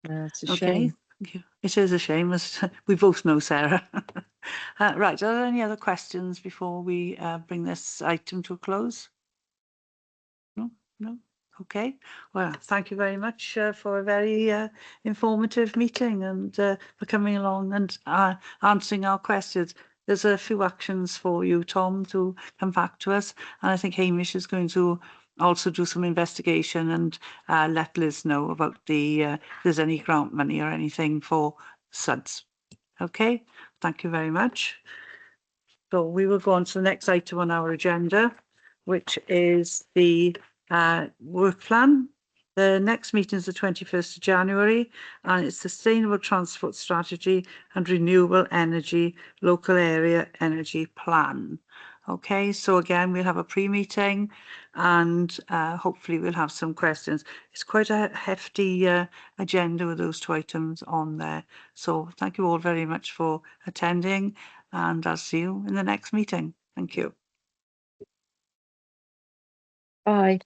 It's a Okay, shame. thank you. It is a shame, as we both know, Sarah. Right, are there any other questions before we bring this item to a close? No? Okay. Well, thank you very much for a very informative meeting and for coming along and answering our questions. There's a few actions for you, Tom, to come back to us. And I think Hamish is going to also do some investigation and let Liz know about if there's any grant money or anything for SUDS. Okay, thank you very much. So we will go on to the next item on our agenda, which is the work plan. The next meeting is the 21st of January, and it's Sustainable Transport Strategy and Renewable Energy Local Area Energy Plan. Okay, so again, we'll have a pre-meeting and hopefully we'll have some questions. It's quite a hefty agenda with those two items on there. So thank you all very much for attending, and I'll see you in the next meeting. Thank you. Bye.